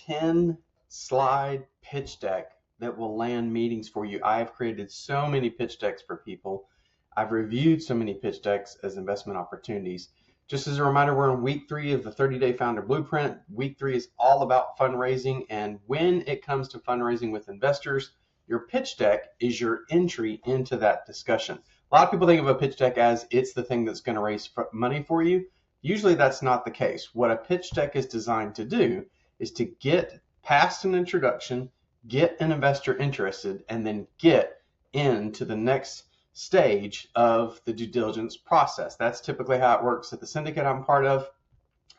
10-slide pitch deck that will land meetings for you. I have created so many pitch decks for people. I've reviewed so many pitch decks as investment opportunities. Just as a reminder, we're in week 3 of the 30-day founder blueprint. Week 3 is all about fundraising, and when it comes to fundraising with investors, your pitch deck is your entry into that discussion. A lot of people think of a pitch deck as it's the thing that's going to raise money for you. Usually that's not the case. What a pitch deck is designed to do is to get past an introduction, get an investor interested, and then get into the next stage of the due diligence process. That's typically how it works at the syndicate I'm part of.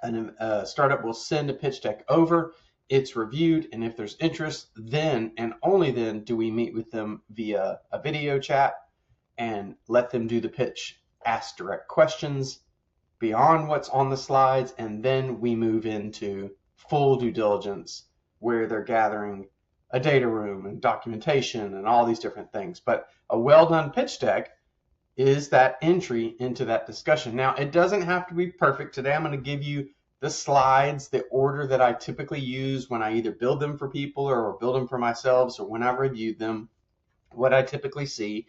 A startup will send a pitch deck over, it's reviewed, and if there's interest, then and only then do we meet with them via a video chat and let them do the pitch, ask direct questions beyond what's on the slides, and then we move into full due diligence where they're gathering a data room and documentation and all these different things. But a well-done pitch deck is that entry into that discussion. Now, it doesn't have to be perfect. Today, I'm going to give you the slides, the order that I typically use when I either build them for people or build them for myself, or when I review them, what I typically see.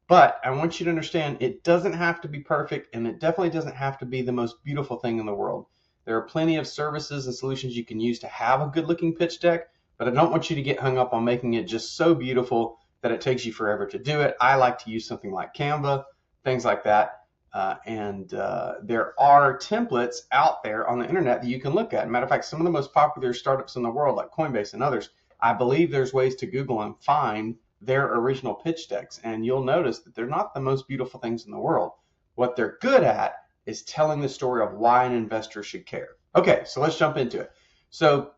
But I want you to understand it doesn't have to be perfect, and it definitely doesn't have to be the most beautiful thing in the world. There are plenty of services and solutions you can use to have a good-looking pitch deck, but I don't want you to get hung up on making it just so beautiful that it takes you forever to do it. I like to use something like Canva, things like that. There are templates out there on the internet that you can look at. Matter of fact, some of the most popular startups in the world, like Coinbase and others, I believe there's ways to Google and find their original pitch decks, and you'll notice that they're not the most beautiful things in the world. What they're good at is telling the story of why an investor should care. Okay, so let's jump into it. So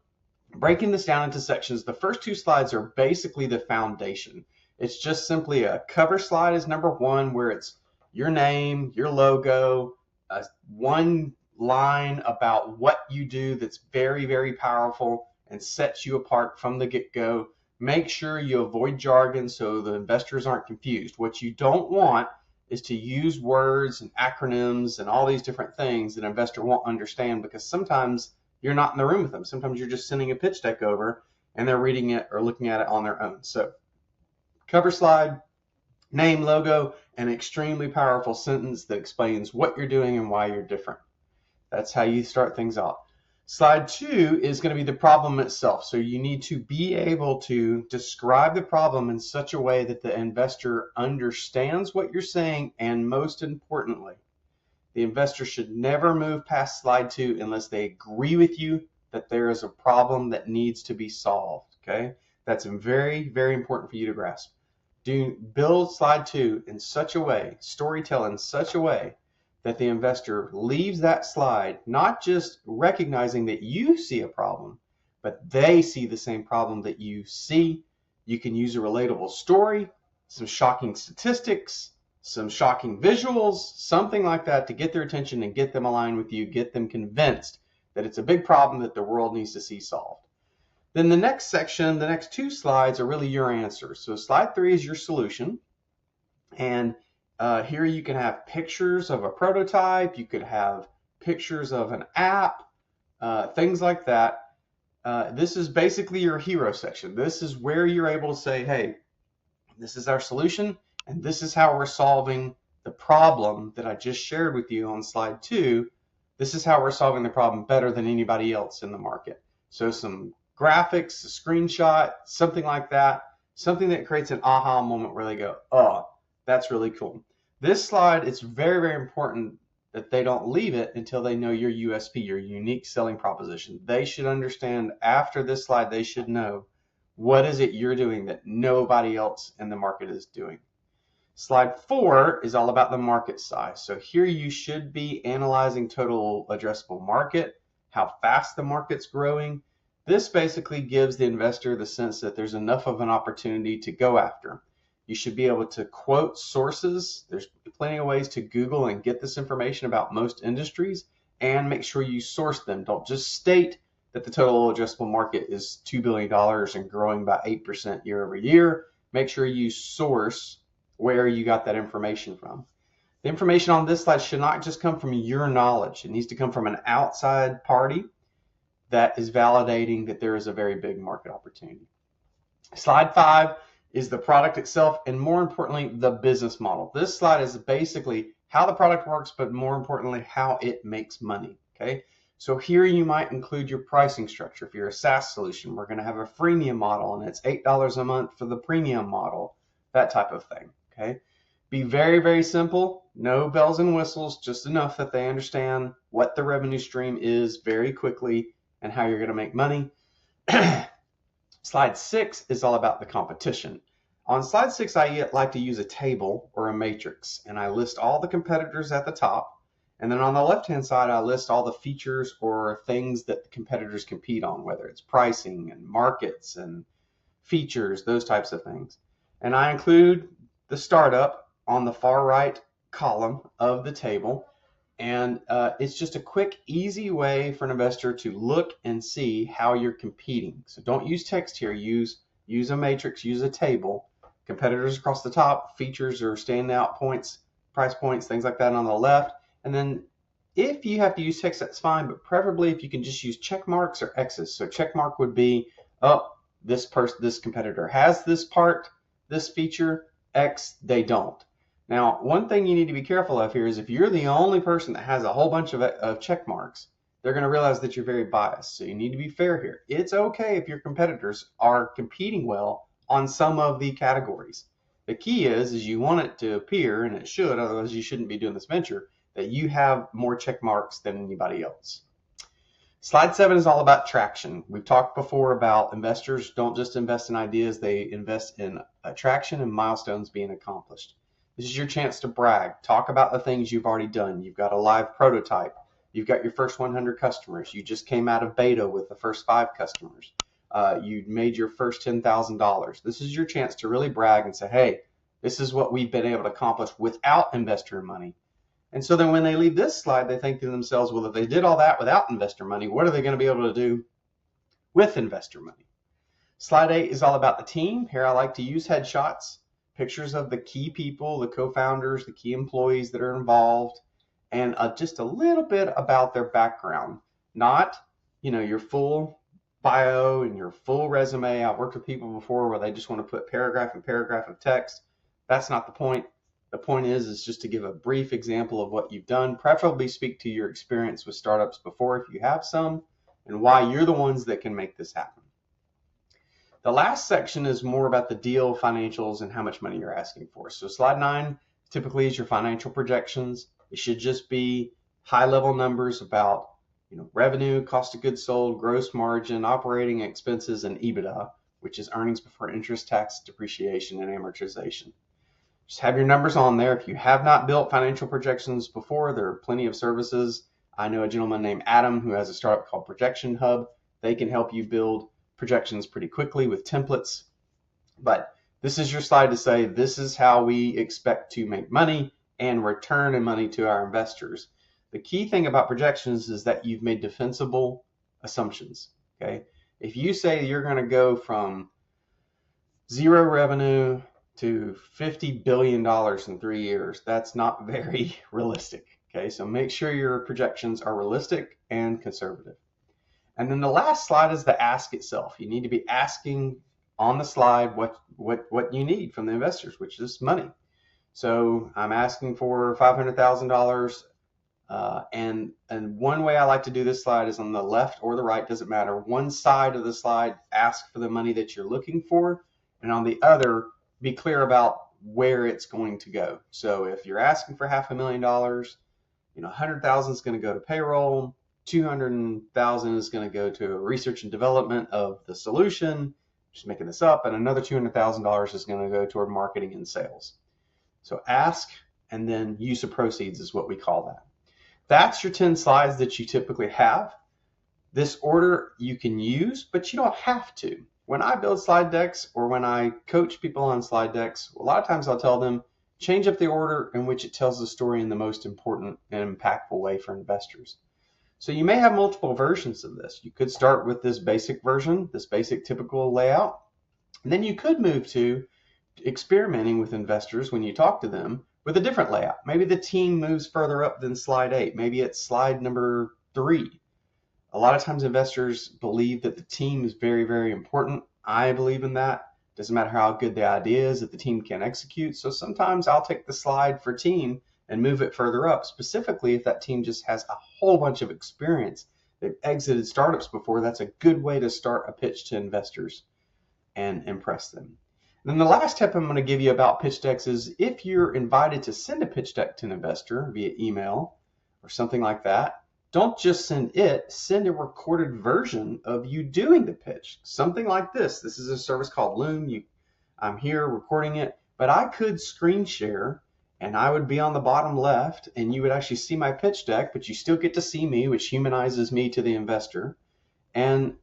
breaking this down into sections, the first 2 slides are basically the foundation. It's just simply a cover slide is number 1, where it's your name, your logo, one line about what you do that's very, very powerful and sets you apart from the get-go. Make sure you avoid jargon so the investors aren't confused. What you don't want is to use words and acronyms and all these different things that an investor won't understand, because sometimes you're not in the room with them. Sometimes you're just sending a pitch deck over and they're reading it or looking at it on their own. So cover slide, name, logo, an extremely powerful sentence that explains what you're doing and why you're different. That's how you start things off. Slide 2 is going to be the problem itself. So you need to be able to describe the problem in such a way that the investor understands what you're saying, and most importantly, the investor should never move past slide 2 unless they agree with you that there is a problem that needs to be solved. Okay? That's very, very important for you to grasp. Build slide 2 in such a way, storytell in such a way, that the investor leaves that slide not just recognizing that you see a problem, but they see the same problem that you see. You can use a relatable story, some shocking statistics, some shocking visuals, something like that to get their attention and get them aligned with you, get them convinced that it's a big problem that the world needs to see solved. Then the next section, the next 2 slides are really your answers. So slide 3 is your solution, and here you can have pictures of a prototype, you could have pictures of an app, things like that. This is basically your hero section. This is where you're able to say, hey, this is our solution, and this is how we're solving the problem that I just shared with you on slide 2. This is how we're solving the problem better than anybody else in the market. So some graphics, a screenshot, something like that, something that creates an aha moment where they go, oh, that's really cool. This slide, it's very, very important that they don't leave it until they know your USP, your unique selling proposition. They should understand after this slide, they should know what is it you're doing that nobody else in the market is doing. Slide 4 is all about the market size. So here you should be analyzing total addressable market, how fast the market's growing. This basically gives the investor the sense that there's enough of an opportunity to go after. You should be able to quote sources. There's plenty of ways to Google and get this information about most industries, and make sure you source them. Don't just state that the total addressable market is $2 billion and growing by 8% year over year. Make sure you source where you got that information from. The information on this slide should not just come from your knowledge. It needs to come from an outside party. that is validating that there is a very big market opportunity. Slide 5 is the product itself, and more importantly, the business model. This slide is basically how the product works, but more importantly, how it makes money. Okay, so here you might include your pricing structure. If you're a SaaS solution, we're going to have a freemium model, and it's $8 a month for the premium model, that type of thing. Okay, be very, very simple. No bells and whistles, just enough that they understand what the revenue stream is very quickly and how you're going to make money. Slide 6 is all about the competition. On slide 6, I like to use a table or a matrix, and I list all the competitors at the top. And then on the left-hand side, I list all the features or things that the competitors compete on, whether it's pricing and markets and features, those types of things. And I include the startup on the far right column of the table. And it's just a quick, easy way for an investor to look and see how you're competing. So don't use text here. Use a matrix, use a table. Competitors across the top, features or standout points, price points, things like that on the left. And then if you have to use text, that's fine, but preferably if you can just use check marks or X's. So check mark would be, oh, this competitor has this part, this feature, X, they don't. Now, one thing you need to be careful of here is if you're the only person that has a whole bunch of check marks, they're going to realize that you're very biased. So you need to be fair here. It's okay if your competitors are competing well on some of the categories. The key is you want it to appear, and it should, otherwise you shouldn't be doing this venture, that you have more check marks than anybody else. Slide 7 is all about traction. We've talked before about investors don't just invest in ideas, they invest in traction and milestones being accomplished. This is your chance to brag. Talk about the things you've already done. You've got a live prototype. You've got your first 100 customers. You just came out of beta with the first 5 customers. You made your first $10,000. This is your chance to really brag and say, hey, this is what we've been able to accomplish without investor money. And so then when they leave this slide, they think to themselves, well, if they did all that without investor money, what are they going to be able to do with investor money? Slide 8 is all about the team. Here I like to use headshots. Pictures of the key people, the co-founders, the key employees that are involved, and just a little bit about their background. Not, your full bio and your full resume. I've worked with people before where they just want to put paragraph and paragraph of text. That's not the point. The point is just to give a brief example of what you've done. Preferably speak to your experience with startups before if you have some, and why you're the ones that can make this happen. The last section is more about the deal financials and how much money you're asking for. So slide 9 typically is your financial projections. It should just be high-level numbers about revenue, cost of goods sold, gross margin, operating expenses, and EBITDA, which is earnings before interest, tax, depreciation, and amortization. Just have your numbers on there. If you have not built financial projections before, there are plenty of services. I know a gentleman named Adam who has a startup called Projection Hub. They can help you build projections pretty quickly with templates. But this is your slide to say this is how we expect to make money and return money to our investors. The key thing about projections is that you've made defensible assumptions. Okay, if you say you're going to go from 0 revenue to $50 billion in 3 years, that's not very realistic. Okay, so make sure your projections are realistic and conservative. And then the last slide is the ask itself. You need to be asking on the slide what you need from the investors, which is money. So I'm asking for $500,000. And one way I like to do this slide is on the left or the right, doesn't matter. One side of the slide, ask for the money that you're looking for, and on the other, be clear about where it's going to go. So if you're asking for $500,000, $100,000 is going to go to payroll, $200,000 is going to go to research and development of the solution, just making this up, and another $200,000 is going to go toward marketing and sales. So ask and then use of proceeds is what we call that. That's your 10 slides that you typically have. This order you can use, but you don't have to. When I build slide decks or when I coach people on slide decks, a lot of times I'll tell them, change up the order in which it tells the story in the most important and impactful way for investors. So you may have multiple versions of this. You could start with this basic version, this basic typical layout, and then you could move to experimenting with investors when you talk to them with a different layout. Maybe the team moves further up than slide 8. Maybe it's slide number 3. A lot of times investors believe that the team is very, very important. I believe in that. Doesn't matter how good the idea is if the team can't execute. So sometimes I'll take the slide for team and move it further up, specifically if that team just has a whole bunch of experience. They've exited startups before. That's a good way to start a pitch to investors and impress them. And then the last tip I'm going to give you about pitch decks is if you're invited to send a pitch deck to an investor via email or something like that, don't just send it, send a recorded version of you doing the pitch. Something like this. This is a service called Loom. I'm here recording it, but I could screen share and I would be on the bottom left and you would actually see my pitch deck, but you still get to see me, which humanizes me to the investor. And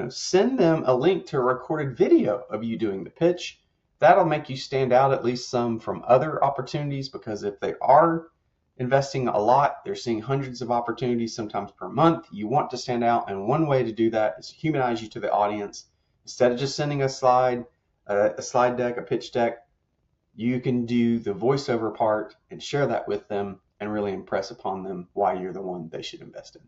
send them a link to a recorded video of you doing the pitch. That'll make you stand out at least some from other opportunities, because if they are investing a lot, they're seeing hundreds of opportunities sometimes per month. You want to stand out, and one way to do that is humanize you to the audience. Instead of just sending a slide deck, a pitch deck, you can do the voiceover part and share that with them and really impress upon them why you're the one they should invest in.